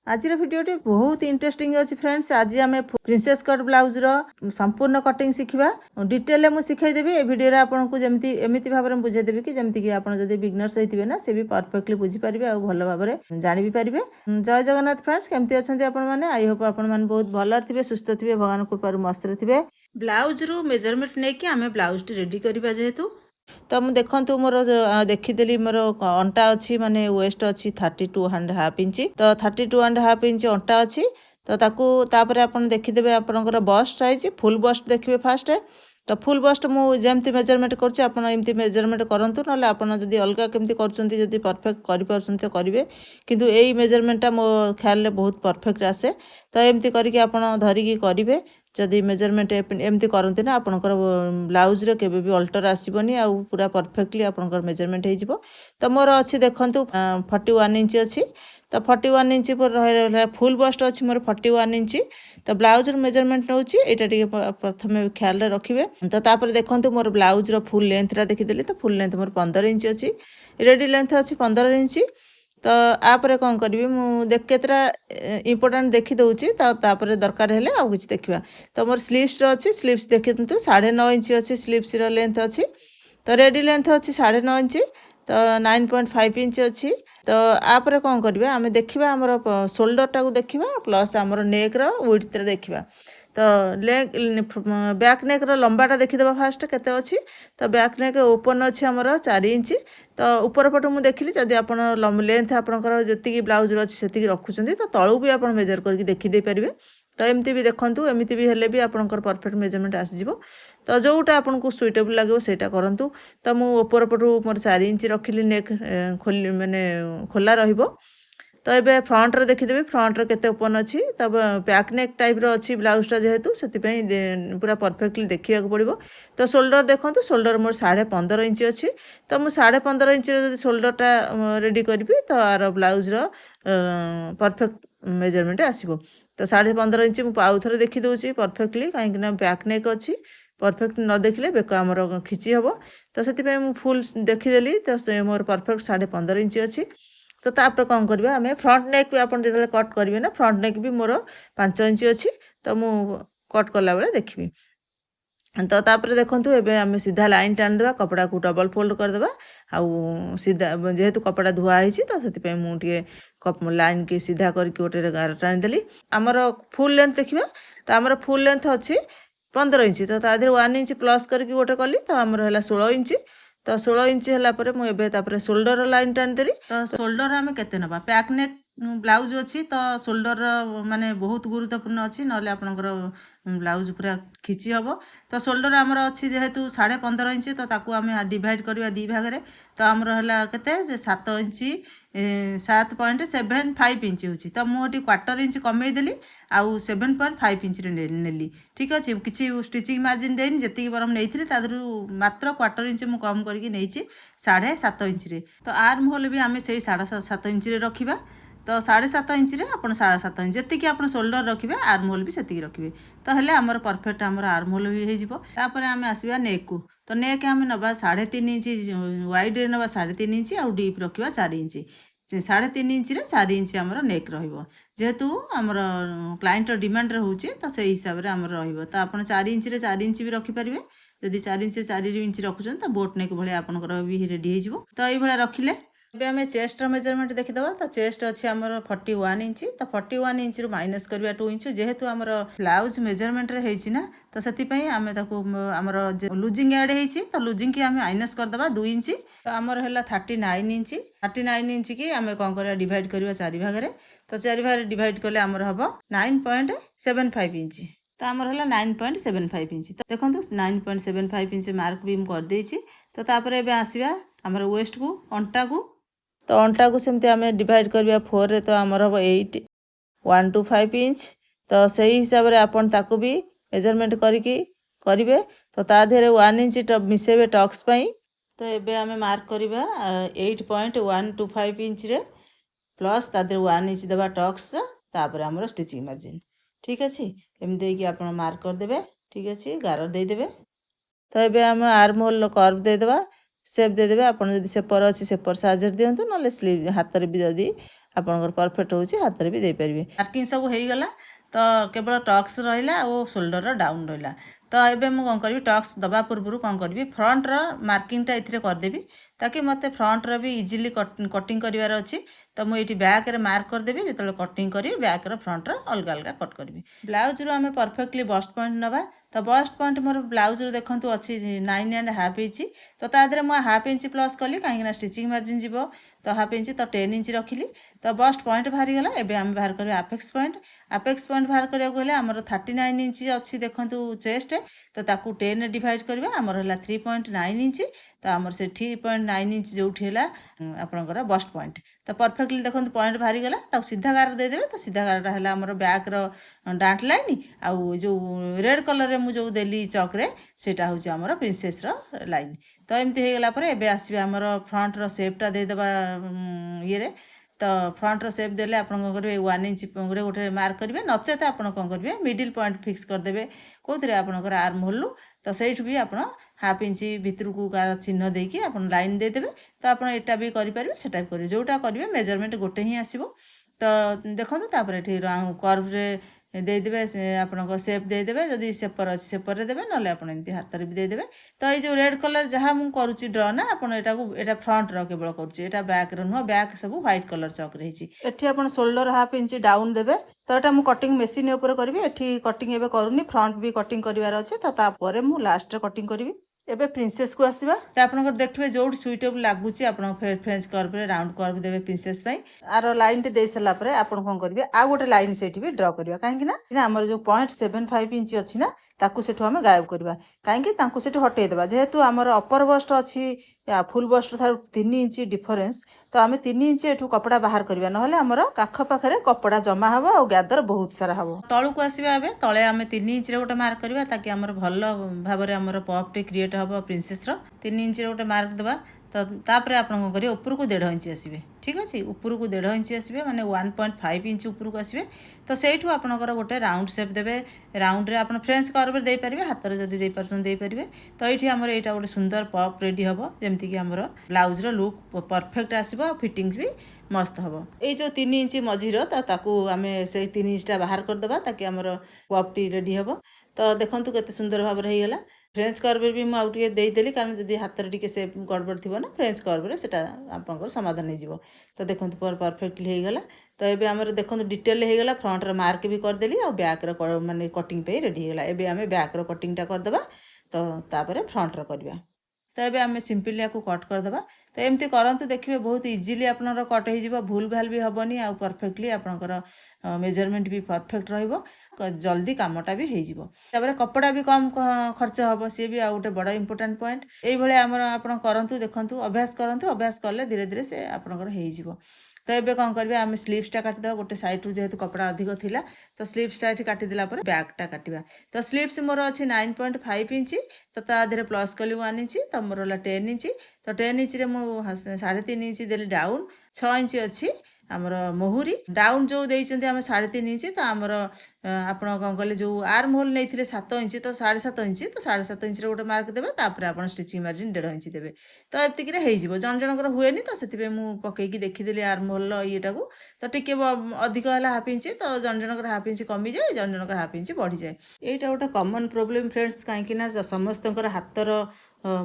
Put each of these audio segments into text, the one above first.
आज भिडियोटी बहुत इंटरेस्टिंग अच्छी फ्रेंड्स। आज आम प्रिंसेस कट ब्लाउज संपूर्ण कटिंग शिखा डिटेल मुझे शिखाईदेवी ए भिडियो आपको जमी एमती भाव में बुझेदेवी कि जमीक आप बिगनर्स होते ना से भी परफेक्टली बुझीपारे और भल भाव में जानी भी पारे। जय जगन्नाथ फ्रेंड्स, केमती अच्छा आपण आई होप आपण मैंने बहुत भल थे, सुस्थ थे, भगवान कृपार मस्त थे। ब्लाउज रू मेजरमेंट नहीं कि आम ब्लाउज टी रेडी करवा जेहेतु तो मुझे देखु मोर देखीदेली मोर अंटा अच्छी माने वेस्ट अच्छी 32.5 इंच। तो 32.5 इंच अंटा अच्छी। तो तापर आपन देखीदेवे आपनकर बस्ट साइज फुल बस्ट देखिए फास्ट। तो फुल बस्ट मुझे मेजरमेंट करमती मेजरमेंट करूँ ना आपड़ जब अलग केमती कर परफेक्ट कर तो करेंगे, किंतु यही मेजरमेंटा मो ख्याल बहुत परफेक्ट आसे। तो एमती करके आप धरिकी करेंगे जदि मेजरमेंट एमती करते ना आपंकर ब्लाउज रे केबे भी अल्टर आसबनी आ पूरा परफेक्टली आपंकर मेजरमेंट हो। तो मोर अच्छी देखु 41 इंच अच्छी। तो 41 इंच पर फुल बस्ट अच्छी मोर 41 इंच। तो ब्लाउज मेजरमेंट नौ प्रथम ख्याल रखिए। तो तापर देखो मोर ब्लाउज फुल लेंथ देखीदेली। तो फुल लेंथ मोर 15 इंच अच्छी, रेडी लेंथ अच्छी 15 इंच। तो आपरे कौन करी देख केतरा इम्पोर्टाट देखी दूसरी तापर दरकार है आउ कि देखा। तो मोर स्लीव्स अच्छी, स्लीव्स देखी 9.5 इंच अच्छी स्लीव्स लेंथ अच्छी। तो रेडी लेंथ अच्छी 9.5 इंच। तो 9.5 इंच अच्छी। तो आपरे कौन करेंगे आम देखा आमर शोल्डर टाक देखा प्लस आमर नेक्र विड्थ देखा। तो लेग बैक नेक लंबाटा देखीदे फास्ट केते अच्छी। तो बैक नेक ओपन अच्छी आमर 4 इंच। तो ऊपर पटू मुझे देखिली जदि आप लेंथ आपंकर जी ब्लाउज अच्छी से रखुच्च तो तलू भी आप मेजर करके देखीदे पारे। तो एमती भी देखूँ एमती भी हेल्ले भी आपंकर परफेक्ट मेजरमेंट आसीज। तो जोटा आपको सुइटेबल लगे सेटा करूँ। तो मुझे ऊपर पटू मोर 4 इंच रखिली नेक खोली माने खोला रहिबो। तो ये फ्रंट्रे देखीदेवी फ्रंट्रे केते ओपन अच्छी। तब बैक नेक टाइप अच्छी ब्लाउजटा जेहेतु से पूरा परफेक्टली देखा पड़ो। तो शोल्डर देखो शोल्डर मोर 15.5 इंच अच्छी। तो मुझे 15.5 इंच शोल्डरटा रेडी करी तो आर ब्लाउजर परफेक्ट मेजरमेंट आसो। तो 15.5 इंच मुझे आउ थे देखीदे परफेक्टली कहीं बैक नेक अच्छी परफेक्ट न देखले बेक आमर खिची हम। तो से फुल देखीदेली। तो मोर परफेक्ट 15.5 इंच अच्छी। तो तापर कौन करवा आम फ्रंट नेक भी आप कट करेंगे ना फ्रंट नेक भी मोर 5 इंच अच्छी। तो मु कट कला बेले देखी। तो तापर देखूँ एवं आम सीधा लाइन टाणीदे कपड़ा को डबल फोल्ड करदे आउ सीधा जेहेतु कपड़ा धुआई तो से मुझे लाइन की सीधा करके गोटे गार टाणीदेली। आमर फुल लेंथ देखा। तो आमर फुल लेंथ अच्छी 15 इंच। तो तादेह 1 इंच प्लस करके गोटे कली। तो आमर है 16 इंच। तो 16 इंच है मुझे शोल्डर लाइन टाणीदेली। तो शोल्डर आम के बैक नेक ब्लाउज अच्छी। तो शोल्डर माने बहुत गुरुत्वपूर्ण अच्छी ना आपंकर ब्लाउज पूरा खिची हम। तो शोल्डर आमर अच्छी जेहेतु 15.5 इंच। तो ताकू आम डिवाइड करवा दी भाग में। तो आमर है के 7 इंच 7.75 इंच हो। तो मुझे क्वार्टर इंच कमेदेली आउ 7.5 इंच नेली। ठीक अच्छे किसी स्टिचिंग मार्जिन देनी जी बरम नहीं मात्र क्वार्टर इंच मुझे कम करके 7.5 इंच। तो आर्म होल भी आम से 7.5 इंच रखा। तो 7.5 इंच आप 7.5 इंच जी आप शोल्डर रखिए आर्म होल भी से रखिए। तो हेल्ले आमर परफेक्ट आमर आर्म होल भी होपर आम आसवा नेक को। तो नेक आम नवा 3.5 इंच वाइड नवा 3.5 इंच आउ डीप रखा 4 इंच 3.5 इंच 4 इंच आमर नेक जेहेतु आमर क्लाइंटर डिमांड होची। तो से हिसाब से आमर रहिबो। तो आप 4 इंच 4 इंच भी रखिपारे। जदि 4 इंच 4 इंच रखुन तो बोट नेक भाई आपंकर भी रेडी हो। तो ये रखिले ଏବେ ଆମେ ଚେଷ୍ଟର ମେଜରମେଣ୍ଟ ଦେଖିଦେବା। ତ ଚେଷ୍ଟ ଅଛି ଆମର 41 ଇଞ୍ଚ। ତ 41 ଇଞ୍ଚରୁ ମାଇନସ୍ କରିବା 2 ଇଞ୍ଚ ଯେହେତୁ ଆମର ବ୍ଲାଉଜ ମେଜରମେଣ୍ଟରେ ହେଇଛି ନା। ତ ସେଥିପାଇଁ ଆମେ ତାକୁ ଆମର ଲୁଜିଂ ଆଡ୍ ହେଇଛି। ତ ଲୁଜିଂ କି ଆମେ ମାଇନସ୍ କରିଦେବା 2 ଇଞ୍ଚ। ତ ଆମର ହେଲା 39 ଇଞ୍ଚ। 39 ଇଞ୍ଚ କି ଆମେ କ'ଣ କରିବା ଡିଭାଇଡ୍ କରିବା 4 ଭାଗରେ। ତ 4 ଭାଗରେ ଡିଭାଇଡ୍ କଲେ ଆମର ହେବ 9.75 ଇଞ୍ଚ। ତ ଆମର ହେଲା 9.75 ଇଞ୍ଚ। ତ ଦେଖନ୍ତୁ 9.75 ଇଞ୍ଚ ମାର୍କ ବି ମୁଁ କରିଦେଇଛି। ତ ତାପରେ ଏବେ ଆସିବା ଆମର ୱେଷ୍ଟକୁ ଅଣ୍ଟାକୁ। तो अंटा को सेमती आम डिवाइड करवा 4 रे। तो आमर हम 8 1 to 5 इंच। तो सही हिसाब से आपन ताको भी मेजरमेंट करेंगे। तो ता देहरे 1 इंच मिसेबे टक्स पाई। तो एबे आम मार्क करवा 8.125 इंच रे प्लस ता देहरे 1 इंच देवा टक्स। तापर आमर स्टिचिंग मार्जिन ठीक अच्छे एमती आप मार्क करदे। ठीक अच्छे गार देदेवे। तो ये आम आर्म होल कर्व देदेवा सेप देदेवे। आप सेपर अच्छी सेपर साहाଯ୍ୟ दिंतु ना स्लीव हाथ भी जदि ଆପଣଙ୍କର ପରଫେକ୍ଟ ହେଉଛି, ହାତରେ ବି ଦେଇପାରିବେ। ମାର୍କିଂ ସବୁ ହେଇଗଲା, ତ କେବଳ ଟକ୍ସ ରହିଲା ଆଉ ସୋଲ୍ଡରର ଡାଉନ୍ ରହିଲା। ତ ଏବେ ମୁଁ କ'ଣ କରିବି, ଟକ୍ସ ଦେବା ପୂର୍ବରୁ କ'ଣ କରିବି, ଫ୍ରଣ୍ଟର ମାର୍କିଂଟା ଏଥିରେ କରିଦେବି, ତାକି ମୋତେ ଫ୍ରଣ୍ଟର ବି ଇଜିଲି କଟିଂ କରିବାର ଅଛି। ତ ମୁଁ ଏଇଠି ବ୍ୟାକ୍ରେ ମାର୍କ କରିଦେବି, ଯେତେବେଳେ କଟିଂ କରିବି ବ୍ୟାକ୍ର ଫ୍ରଣ୍ଟର ଅଲଗା ଅଲଗା କଟ୍ କରିବି। ବ୍ଲାଉଜ୍ରୁ ଆମେ ପରଫେକ୍ଟଲି ବଷ୍ଟ ପଏଣ୍ଟ ନେବା। ତ ବଷ୍ଟ ପଏଣ୍ଟ ମୋର ବ୍ଲାଉଜ୍ରୁ ଦେଖନ୍ତୁ ଅଛି 9.5 ଇଞ୍ଚ। ତ ତା ଦେହରେ ମୁଁ 1/2 ଇଞ୍ଚ ପ୍ଲସ୍ କଲି, କାହିଁକିନା ଷ୍ଟିଚିଂ ମାର୍ଜିନ୍ ଯିବ। ତ 1/2 ଇଞ୍ଚ, ତ 10 ଇଞ୍ଚ ରଖିଲି। ତ ବଷ୍ଟ ପଏଣ୍ଟ ବାହାରିଗଲା। ଏବେ ଆମେ ବାହାର କରିବା ଆପେକ୍ସ ପଏଣ୍ଟ। ଆପେକ୍ସ ପଏଣ୍ଟ ବାହାର କରିବାକୁ ହେଲେ ଆମର 39 ଇଞ୍ଚ ଅଛି ଦେଖନ୍ତୁ ଚେଷ୍ଟ, ତ ତାକୁ 10 ଡିଭାଇଡ଼ କରିବା, ଆମର ହେଲା 3.9 ଇଞ୍ଚ। ତ ଆମର ସେ 3.9 ଇଞ୍ଚ ଯେଉଁଠି ହେଲା ଆପଣଙ୍କର ବଷ୍ଟ ପଏଣ୍ଟ। ତ ପରଫେକ୍ଟଲି ଦେଖନ୍ତୁ ପଏଣ୍ଟ ବାହାରିଗଲା, ତାକୁ ସିଧା ଗାର ଦେଇଦେବେ। ତ ସିଧା ଗାରଟା ହେଲା ଆମର ବ୍ୟାକ୍ର ଡାଣ୍ଟ ଲାଇନ୍, ଆଉ ଯେଉଁ ରେଡ଼୍ କଲର୍ରେ ମୁଁ ଯେଉଁ ଦେଲି ଚକ୍ରେ ସେଇଟା ହେଉଛି ଆମର ପ୍ରିନ୍ସେସ୍ର ଲାଇନ୍। ତ ଏମିତି ହେଇଗଲା ପରେ ଏବେ ଆସିବେ ଆମର ଫ୍ରଣ୍ଟର ସେପ୍ଟା ଦେଇଦେବା ଇଏରେ। ତ ଫ୍ରଣ୍ଟର ସେପ୍ ଦେଲେ ଆପଣ କ'ଣ କରିବେ, 1 ଇଞ୍ଚରେ ଗୋଟେ ମାର୍କ କରିବେ, ନଚେତ ଆପଣ କ'ଣ କରିବେ ମିଡ଼ିଲ୍ ପଏଣ୍ଟ ଫିକ୍ସ କରିଦେବେ କେଉଁଥିରେ, ଆପଣଙ୍କର ଆର୍ମ ହୋଲ୍ରୁ। ତ ସେଇଠୁ ବି ଆପଣ 1/2 ଇଞ୍ଚ ଭିତରକୁ ଗାର ଚିହ୍ନ ଦେଇକି ଆପଣ ଲାଇନ୍ ଦେଇଦେବେ। ତ ଆପଣ ଏଟା ବି କରିପାରିବେ, ସେଟା ବି କରିବେ, ଯେଉଁଟା କରିବେ ମେଜରମେଣ୍ଟ ଗୋଟେ ହିଁ ଆସିବ। ତ ଦେଖନ୍ତୁ ତାପରେ ଏଠି କର୍ଭରେ ଦେଇଦେବେ, ଆପଣଙ୍କର ସେପ୍ ଦେଇଦେବେ, ଯଦି ସେପର ଅଛି ସେପରରେ ଦେବେ, ନହେଲେ ଆପଣ ଏମିତି ହାତରେ ବି ଦେଇଦେବେ। ତ ଏଇ ଯେଉଁ ରେଡ଼୍ କଲର୍ ଯାହା ମୁଁ କରୁଛି ଡ୍ର ନା, ଆପଣ ଏଇଟା ଫ୍ରଣ୍ଟର କେବଳ କରୁଛି, ଏଇଟା ବ୍ୟାକ୍ର ନୁହଁ। ବ୍ୟାକ୍ ସବୁ ହ୍ୱାଇଟ୍ କଲର୍ ଚକ୍ରେ ହେଇଛି। ଏଠି ଆପଣ ସୋଲ୍ଡର 1/2 ଇଞ୍ଚ ଡାଉନ୍ ଦେବେ। ତ ଏଟା ମୁଁ କଟିଂ ମେସିନ୍ ଉପରେ କରିବି, ଏଠି କଟିଂ ଏବେ କରୁନି, ଫ୍ରଣ୍ଟ ବି କଟିଂ କରିବାର ଅଛି। ତ ତାପରେ ମୁଁ ଲାଷ୍ଟରେ କଟିଂ କରିବି। ଏବେ ପ୍ରିନ୍ସେସ୍କୁ ଆସିବା। ତ ଆପଣଙ୍କର ଦେଖିବେ ଯେଉଁଠି ସୁଇଟେବୁଲ୍ ଲାଗୁଛି ଆପଣ ଫ୍ରେଞ୍ଚ କର୍ଭରେ ରାଉଣ୍ଡ କର୍ଭ ଦେବେ ପ୍ରିନ୍ସେସ୍ ପାଇଁ। ଆର ଲାଇନ୍ଟି ଦେଇ ସାରିଲା ପରେ ଆପଣ କ'ଣ କରିବେ, ଆଉ ଗୋଟେ ଲାଇନ୍ ସେଇଠି ବି ଡ୍ର କରିବା, କାହିଁକି ନା ଆମର ଯେଉଁ 0.75 ଇଞ୍ଚ ଅଛି ନା, ତାକୁ ସେଠୁ ଆମେ ଗାୟବ କରିବା। କାହିଁକି, ତାଙ୍କୁ ସେଠୁ ହଟେଇ ଦେବା। ଯେହେତୁ ଆମର ଅପର ବଷ୍ଟ ଅଛି ଫୁଲ୍ ବଷ୍ଟ ଠାରୁ 3 ଇଞ୍ଚ ଡିଫରେନ୍ସ, ତ ଆମେ 3 ଇଞ୍ଚ ଏଠୁ କପଡ଼ା ବାହାର କରିବା, ନହେଲେ ଆମର କାଖ ପାଖରେ କପଡ଼ା ଜମା ହେବ ଆଉ ଗ୍ୟାଦର ବହୁତ ସାରା ହେବ। ତଳକୁ ଆସିବା, ଏବେ ତଳେ ଆମେ 3 ଇଞ୍ଚରେ ଗୋଟେ ମାର୍କ କରିବା, ତାକି ଆମର ଭଲ ଭାବରେ ଆମର ପପ୍ଟି କ୍ରିଏଟ୍ ହେବ ପ୍ରିନ୍ସେସ୍ର। 3 ଇଞ୍ଚରେ ଗୋଟେ ମାର୍କ ଦେବା। ତ ତାପରେ ଆପଣ କ'ଣ କରିବେ, ଉପରକୁ 1.5 ଇଞ୍ଚ ଆସିବେ। ଠିକ୍ ଅଛି, ଉପରକୁ 1.5 ଇଞ୍ଚ ଆସିବେ, ମାନେ 1.5 ଇଞ୍ଚ ଉପରକୁ ଆସିବେ। ତ ସେଇଠୁ ଆପଣଙ୍କର ଗୋଟେ ରାଉଣ୍ଡ ସେପ୍ ଦେବେ। ରାଉଣ୍ଡରେ ଆପଣ ଫ୍ରେଞ୍ଚ କର୍ଭରେ ଦେଇପାରିବେ, ହାତରେ ଯଦି ଦେଇପାରୁଛନ୍ତି ଦେଇପାରିବେ। ତ ଏଇଠି ଆମର ଏଇଟା ଗୋଟେ ସୁନ୍ଦର ପପ୍ ରେଡ଼ି ହେବ, ଯେମିତିକି ଆମର ବ୍ଲାଉଜ୍ର ଲୁକ୍ ପରଫେକ୍ଟ ଆସିବ, ଆଉ ଫିଟିଙ୍ଗସ୍ ବି ମସ୍ତ ହେବ। ଏଇ ଯେଉଁ 3 ଇଞ୍ଚ ମଝିର, ତାକୁ ଆମେ ସେଇ 3 ଇଞ୍ଚଟା ବାହାର କରିଦେବା, ତାକି ଆମର ପପ୍ଟି ରେଡ଼ି ହେବ। ତ ଦେଖନ୍ତୁ କେତେ ସୁନ୍ଦର ଭାବରେ ହେଇଗଲା। ଫ୍ରେଞ୍ଚ କର୍ଭରେ ବି ମୁଁ ଆଉ ଟିକେ ଦେଇଦେଲି, କାରଣ ଯଦି ହାତରେ ଟିକେ ସେ ଗଡ଼ବଡ଼ ଥିବ ନା, ଫ୍ରେଞ୍ଚ କର୍ଭରେ ସେଟା ଆପଣଙ୍କର ସମାଧାନ ହେଇଯିବ। ତ ଦେଖନ୍ତୁ ପରଫେକ୍ଟଲି ହେଇଗଲା। ତ ଏବେ ଆମର ଦେଖନ୍ତୁ ଡିଟେଲ୍ ହେଇଗଲା, ଫ୍ରଣ୍ଟର ମାର୍କ ବି କରିଦେଲି, ଆଉ ବ୍ୟାକ୍ର ମାନେ କଟିଂ ପାଇଁ ରେଡ଼ି ହେଇଗଲା। ଏବେ ଆମେ ବ୍ୟାକ୍ର କଟିଂଟା କରିଦେବା, ତ ତାପରେ ଫ୍ରଣ୍ଟର କରିବା। ତ ଏବେ ଆମେ ସିମ୍ପଲି ୟାକୁ କଟ୍ କରିଦେବା। ତ ଏମିତି କରନ୍ତୁ, ଦେଖିବେ ବହୁତ ଇଜିଲି ଆପଣଙ୍କର କଟ୍ ହେଇଯିବ, ଭୁଲ ଭାଲ ବି ହେବନି, ଆଉ ପରଫେକ୍ଟଲି ଆପଣଙ୍କର ମେଜରମେଣ୍ଟ ବି ପରଫେକ୍ଟ ରହିବ, ଜଲ୍ଦି କାମଟା ବି ହେଇଯିବ। ତାପରେ କପଡ଼ା ବି କମ୍ ଖର୍ଚ୍ଚ ହେବ, ସିଏ ବି ଆଉ ଗୋଟେ ବଡ଼ ଇମ୍ପୋର୍ଟାଣ୍ଟ ପଏଣ୍ଟ। ଏଇଭଳିଆ ଆପଣ କରନ୍ତୁ, ଦେଖନ୍ତୁ, ଅଭ୍ୟାସ କରନ୍ତୁ। ଅଭ୍ୟାସ କଲେ ଧୀରେ ଧୀରେ ସେ ଆପଣଙ୍କର ହେଇଯିବ। ତ ଏବେ କ'ଣ କରିବେ, ଆମେ ସ୍ଲିଭ୍ସଟା କାଟିଦେବା। ଗୋଟେ ସାଇଡ଼୍ରୁ ଯେହେତୁ କପଡ଼ା ଅଧିକ ଥିଲା, ତ ସ୍ଲିଭ୍ସଟା ଏଠି କାଟିଦେଲା ପରେ ବ୍ୟାକ୍ଟା କାଟିବା। ତ ସ୍ଲିଭ୍ସ ମୋର ଅଛି 9.5 ଇଞ୍ଚ, ତ ତା ଦେହରେ ପ୍ଲସ୍ କଲି 1 ଇଞ୍ଚ, ତ ମୋର ହେଲା 10 ଇଞ୍ଚ। ତ 10 ଇଞ୍ଚରେ ମୁଁ 3.5 ଇଞ୍ଚ ଦେଲି ଡାଉନ୍, 6 ଇଞ୍ଚ ଅଛି ଆମର ମୋହୁରି। ଡାଉନ୍ ଯେଉଁ ଦେଇଛନ୍ତି ଆମେ 3.5 ଇଞ୍ଚ, ତ ଆମର ଆପଣ କ'ଣ କଲେ, ଯେଉଁ ଆର୍ମ ହୋଲ୍ ନେଇଥିଲେ 7 ଇଞ୍ଚ, ତ 7.5 ଇଞ୍ଚ, ତ 7.5 ଇଞ୍ଚରେ ଗୋଟେ ମାର୍କ ଦେବେ। ତାପରେ ଆପଣ ଷ୍ଟିଚିଂ ମାର୍ଜିନ୍ 1.5 ଇଞ୍ଚ ଦେବେ। ତ ଏତିକିରେ ହେଇଯିବ। ଜଣ ଜଣଙ୍କର ହୁଏନି, ତ ସେଥିପାଇଁ ମୁଁ ପକେଇକି ଦେଖିଦେଲି ଆର୍ମ ହୋଲ୍ର ଇଏଟାକୁ। ତ ଟିକେ ଅଧିକ ହେଲା 1/2 ଇଞ୍ଚ, ତ ଜଣ ଜଣଙ୍କର 1/2 ଇଞ୍ଚ କମିଯାଏ, ଜଣ ଜଣଙ୍କର 1/2 ଇଞ୍ଚ ବଢ଼ିଯାଏ। ଏଇଟା ଗୋଟେ କମନ୍ ପ୍ରୋବ୍ଲେମ୍ ଫ୍ରେଣ୍ଡସ୍, କାହିଁକି ନା ସମସ୍ତଙ୍କର ହାତର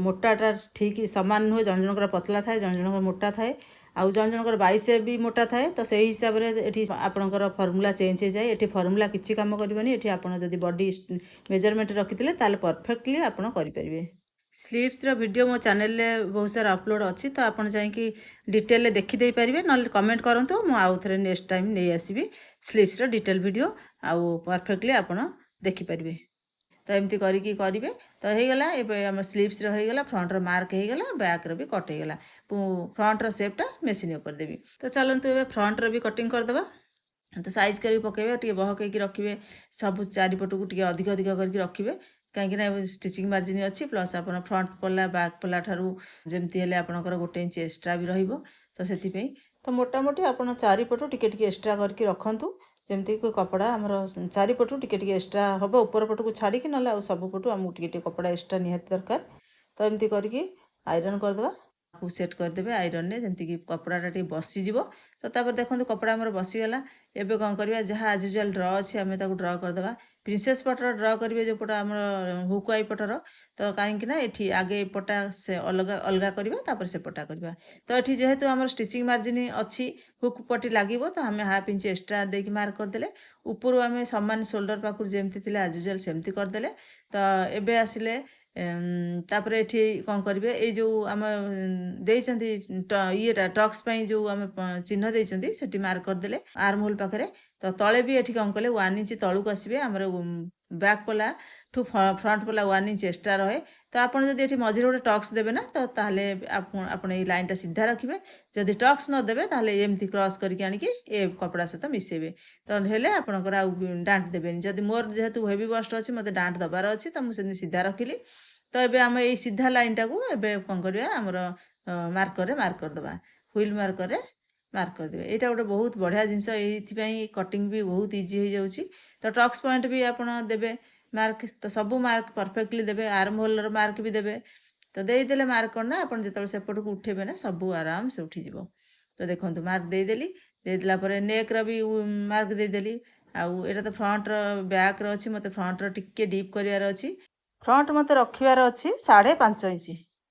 ମୋଟାଟା ଠିକ୍ ସମାନ ନୁହେଁ। ଜଣ ଜଣଙ୍କର ପତଳା ଥାଏ, ଜଣ ଜଣଙ୍କର ମୋଟା ଥାଏ, ଆଉ ଜଣ ଜଣଙ୍କର ବାଇସେପ୍ ବି ମୋଟା ଥାଏ। ତ ସେଇ ହିସାବରେ ଏଠି ଆପଣଙ୍କର ଫର୍ମୁଲା ଚେଞ୍ଜ ହେଇଯାଏ। ଏଠି ଫର୍ମୁଲା କିଛି କାମ କରିବନି। ଏଠି ଆପଣ ଯଦି ବଡି ମେଜରମେଣ୍ଟ ରଖିଥିଲେ, ତାହେଲେ ପରଫେକ୍ଟଲି ଆପଣ କରିପାରିବେ। ସ୍ଲିଭ୍ସର ଭିଡ଼ିଓ ମୋ ଚ୍ୟାନେଲରେ ବହୁତ ସାରା ଅପଲୋଡ଼ ଅଛି, ତ ଆପଣ ଯାଇକି ଡିଟେଲରେ ଦେଖିଦେଇପାରିବେ, ନହେଲେ କମେଣ୍ଟ କରନ୍ତୁ, ମୁଁ ଆଉ ଥରେ ନେକ୍ସଟ ଟାଇମ୍ ନେଇ ଆସିବି ସ୍ଲିଭ୍ସର ଡିଟେଲ ଭିଡ଼ିଓ, ଆଉ ପରଫେକ୍ଟଲି ଆପଣ ଦେଖିପାରିବେ। ତ ଏମିତି କରିକି କରିବେ। ତ ହେଇଗଲା, ଏବେ ଆମ ସ୍ଲିଭ୍ସର ହେଇଗଲା, ଫ୍ରଣ୍ଟର ମାର୍କ ହେଇଗଲା, ବ୍ୟାକ୍ର ବି କଟ୍ ହେଇଗଲା। ଫ୍ରଣ୍ଟର ସେପ୍ଟା ମେସିନ୍ ଉପରେ ଦେବି। ତ ଚାଲନ୍ତୁ ଏବେ ଫ୍ରଣ୍ଟର ବି କଟିଂ କରିଦେବା। ତ ସାଇଜ୍ କରିକି ପକାଇବେ, ଟିକେ ବହକେଇକି ରଖିବେ, ସବୁ ଚାରିପଟକୁ ଟିକେ ଅଧିକ ଅଧିକ କରିକି ରଖିବେ, କାହିଁକିନା ଷ୍ଟିଚିଂ ମାର୍ଜିନ୍ ଅଛି, ପ୍ଲସ୍ ଆପଣ ଫ୍ରଣ୍ଟ ପଲା ବ୍ୟାକ୍ ପଲା ଠାରୁ ଯେମିତି ହେଲେ ଆପଣଙ୍କର 1 ଇଞ୍ଚ ଏକ୍ସଟ୍ରା ବି ରହିବ। ତ ସେଥିପାଇଁ ତ ମୋଟାମୋଟି ଆପଣ ଚାରିପଟୁ ଟିକେ ଟିକେ ଏକ୍ସଟ୍ରା କରିକି ରଖନ୍ତୁ, ଯେମିତିକି କପଡ଼ା ଆମର ଚାରିପଟୁ ଟିକେ ଟିକେ ଏକ୍ସଟ୍ରା ହେବ, ଉପର ପଟକୁ ଛାଡ଼ିକି, ନହେଲେ ଆଉ ସବୁ ପଟୁ ଆମକୁ ଟିକେ ଟିକେ କପଡ଼ା ଏକ୍ସଟ୍ରା ନିହାତି ଦରକାର। ତ ଏମିତି କରିକି ଆଇରନ୍ କରିଦେବା। को सेट करदेवे आयरन रे जेमती कि कपड़ाटा टी बसीଯିବ तो तापर देखो कपड़ा आमर बसीगला एबे कौन करवा जहाँ आज यूजुआल ड्र अच्छे आम ड्र करदे प्रिंसेस पटर ड्र करेंगे जो पट आम हुक आई पटर तो कहीं ये आगे पटा से अलग अलग करवा से पटा करवा तो ये जेहेतु आम स्टिचिंग मार्जिन अच्छी हुक पट्टी लगे तो आम हाफ इंच एक्सट्रा देकी मार्क करदे ऊपर आम सामान शोल्डर पाखर जमती थी आज यूजुआल सेमती करदे तो एबे आसिले तापर एठी कौन करेंगे ये जो आम देइचंती येटा टक्स जो आम चिन्ह देइचंती सेठी मार्क करदे आर्म होल पाखरे तो तले भी एठी कौन कले 1 इंच तलू आसबे आमर बैक पला ठू फ्रंट पला 1 इंच एक्सट्रा रहे तो आपड़ जब ये मझे गोटे टक्स देवे ना तो ताहले आपण ये लाइन टा सीधा रखिए जदि टक्स न देवे ताहले एमती क्रॉस करके आनिकी ए कपड़ा सहित मिसेबे तो हेले आपणकर आउ डांट देबेनी जदि मोर जेहेतु हेवी बस्ट अच्छी मत डांट दबार अच्छी तो मुझे सीधा रखिली तो ये आम ये सीधा लाइन टाक कौन करवा आमर मार्कर मार्क करदे हुइल मार्कर मार्क करदे यहाँ गोटे बहुत बढ़िया जिनस ये कटिंग भी बहुत इजी हो जाऊँगी तो टक्स पॉइंट भी आप देवे मार्क तो सबू मार्क परफेक्टली देवे आर्म होल्डर मार्क भी देवे तो देदेले मार्क करना आप जो सेपट को उठेबे ना सबू आराम से उठीज तो देखो मार्क देदेली देदेला नेक्र भी मार्क देदेली आउ एटा तो फ्रंट बैक अच्छी मत फ्रंट टिके डीप करार अच्छी फ्रंट मत रखार अच्छी 5.5 इंच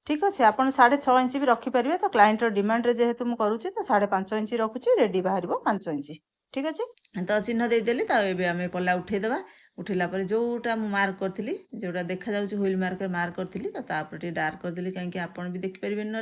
ठीक अच्छे आप 6.5 इंच भी रखिपारे तो क्लाइंटर डिमांड जेहेतु मुझे करुच्ची तो 5.5 इंच रखुच्छी रेडी बाहर 5 इंच ठीक अच्छे तो चिन्ह देदेली तो ये आम पला उठेदेवा उठेला जोटा मुझे मार्क करी जोटा देखा जाऊँ हुइल मार्कर मार्क करी तो तापर डार्क करदेली कहीं आपड़ भी देखिपारे ना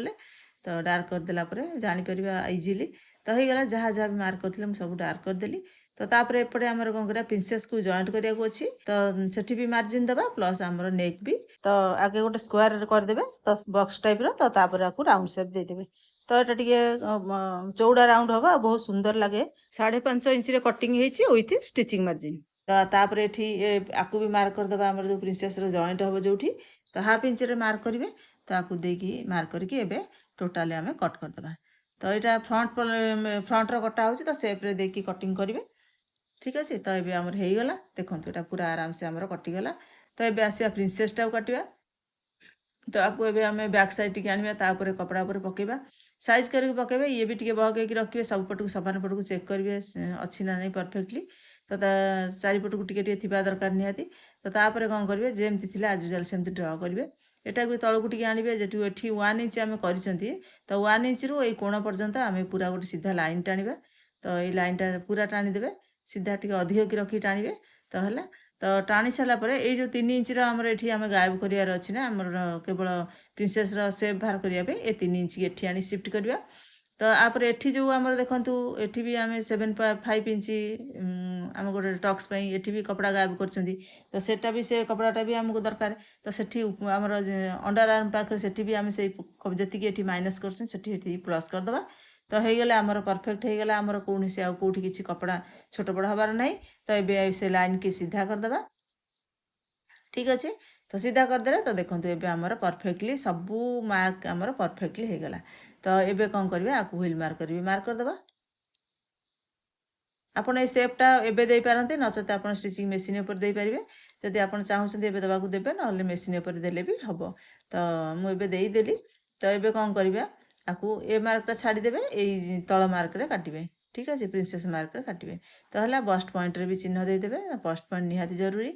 तो डार्क करदेला जापर इजिली तो हो गला जहाँ जहाँ भी मार्क करते मुझे सब डार्क करदेली तो तापर एपटे आमर कौन करा प्रिंसेस को जॉइंट करने अच्छी तो सेठी भी मार्जिन दबा प्लस आमर नेक भी तो आगे गोटे स्क्वायर करदे तो बॉक्स टाइप रो तो आपको राउंड शेप देदेवे तो यहाँ टे चौड़ा राउंड हम बहुत सुंदर लगे 5.5 inch cutting with stitching margin तो तापर ये आपको भी मार्क करदे आमर जो प्रिंसेस जॉइंट हम जो तो हाफ इंच मार्क करेंगे तो आपको देकी मार्क करके टोटाली आम कट करदे तो यहाँ फ्रंट कटा हो तो सेप्रे देखी कटिंग करेंगे ठीक अच्छे तो ये आमर हो गला देखो यहाँ पूरा आराम से आमर कटिगला तो ये आसवा प्रिंसेस टाक काटा तो आपको ये आम बैक साइड टी आने कपड़ा उपर पकेबा साइज करके पकेबे ये भी टे बहक रखिए सब पट को समान पट को चेक करेंगे अच्छी ना नहीं परफेक्टली तो चारिपट को टे थी दरकार निहाती तो तापर कौन करेंगे जमती थी आज यूजुआल सेमती ड्र करेंगे एटा भी तलू टे आने जेटू ये 1 इंच आम कर तो 1 इंच रु ये कोण पर्यंत आम पूरा गोटे सीधा लाइन टाणवा तो ये लाइन टा पूरा टाणीदे सीधा टे अधिक की रखी टाणवे तो है तो टाणी सारापर ये जो 3 इंच आमर ये आम गायब करार अच्छी ना आमर केवल प्रिंसेस सेप बाहर करने ये 3 इंच एठी आनी शिफ्ट करवा तो आपर एठी जो आमर देखु एठी भी आम 7.5 इंच आम गोटे टक्स एठी भी कपड़ा गायब कर तो सेटा भी से कपड़ाटा भी आमको दरकार तो सेठी आमर अंडर आर्म पाखे सेठी भी आम से जी एठी माइनस कर प्लस करदे तो होगला आमर परफेक्ट होगला आमर कौन से आउ कौटी किसी कपड़ा छोट बड़ हबार ना तो ये से लाइन की सीधा करदे ठीक अच्छे तो सीधा करदे तो देखो ये आमर परफेक्टली सबू मार्क आमर परफेक्टली होगला तो ये कौन करेंगे आपको व्हील मार्क करदे आपड़ ये सेपटा एवं दे पारती नचेत आप स्टिचिंग मेसीन उपर दे पारे जदि आप चाहते देवाक देवे ना मेसीन उपर देले भी हम तो मुझे देदेली तो ये कौन करवा आपको ए मार्कटा छाड़देवे ये तल मार्क काटे ठीक अच्छे प्रिंसेस मार्क काटे तो है बस्ट पॉइंट भी चिन्ह देदेवे बस्ट पॉइंट निहाती जरूरी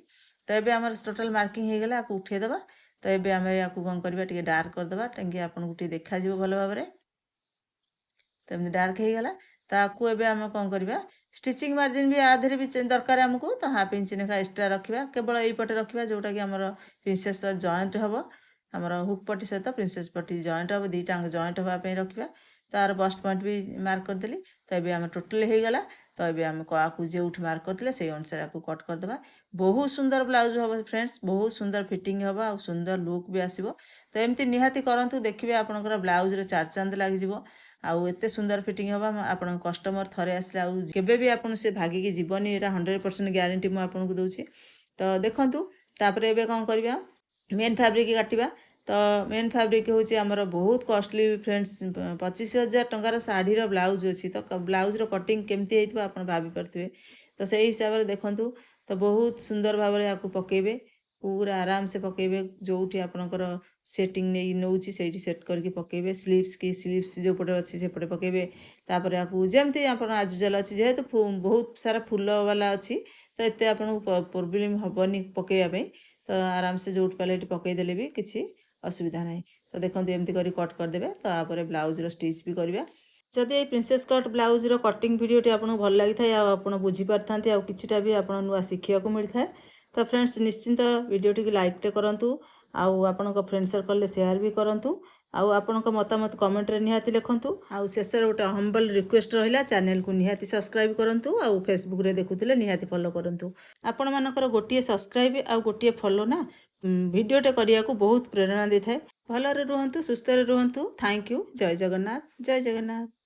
तो ये आम टोटाल मार्किंग होगला आपको उठेदेवा तो ये आम आपको कौन करवा टे डार्क करदे टे आपको देखा भल भाव तो एमती डार्क होगला तो आपको ये आम कौन करवा स्टिचिंग मार्जिन भी आधे भी दरकार आमको तो हाफ इंच लेखा एक्सट्रा रखा केवल यपटे रखा जोटा कि आम प्रिंसेस जॉइंट हम आमर हुक पट्टी सहित प्रिंसेस पट्टी जॉइंट हम दीटा जॉइंट हाँपाई रखा तार बस्ट पॉइंट भी मार्क करदेली तो ये आम टोटाल होगला तो ये आम आपको जो मार्क करते से अनुसार आपको कट करदे बहुत सुंदर ब्लाउज हम फ्रेंड्स बहुत सुंदर फिटिंग हम आ सुंदर लुक भी आसो तो एमती निहाती करूँ देखिए आपंकर ब्लाउज चार चांद लगे आउ एते सुंदर फिटिंग हम आप कस्टमर थरे आसले आगे भी आपन से भागिकी जीवनी यहाँ 100% ग्यारंटी मुझे दूसरी तो देखूँ तापर ये कौन करवा मेन फैब्रिक काटिबा तो मेन फैब्रिक हूँ आमर बहुत कॉस्टली फ्रेंड्स 25,000 टंकार शाढ़ीर ब्लाउज अच्छी तो ब्लाउजर कटिंग केमती आप भाभी पारे तो से हिसाब से देखूँ तो बहुत सुंदर भाव में आपको पकेबे पूरा आराम से पकेबे जोठी आपणकर सेटिंग नहीं नौची सेठी सेट करके पकेबे स्लीव्स की स्लीव्स जो पटे अच्छी से पटे पकेबे तापर आपको जमती आपण आजुजाल अच्छी जेहेतु बहुत सारा फूल वाला अच्छी तो एत आपन प्रोब्लेम हेनी पकेवा तो आराम से जोट पाले पकईदेले भी किसी असुविधा ना तो देखो एमती कर कट करदे तो ब्लाउजर स्टिच भी करवा जदि ये प्रिंसेस कट ब्लाउजर कटिंग भिडियोटी आपको भल लगी था आप बुझी पारि आ किछिटा भी आप नुआ शिखा मिलता है तो फ्रेंड्स निश्चिंत वीडियोटी लाइक करूँ आउ आपण फ्रेंड सर्कल सेयार भी करूँ आउ आपण मतामत कमेंट रे निहाती लिखंतु आउ शेष गोटे हम्बल रिक्वेस्ट रहा चैनल को निहाती सब्सक्राइब करूँ आउ फेसबुक रे देखुले निहाती फॉलो करूँ आपण मानकर गोटे सब्सक्राइब आउ गोटे फॉलो ना भिडियोटे करने को बहुत प्रेरणा दे थाए भलरे रुहंतु सुस्थ रुहंतु थैंक यू जय जगन्नाथ जय जगन्नाथ।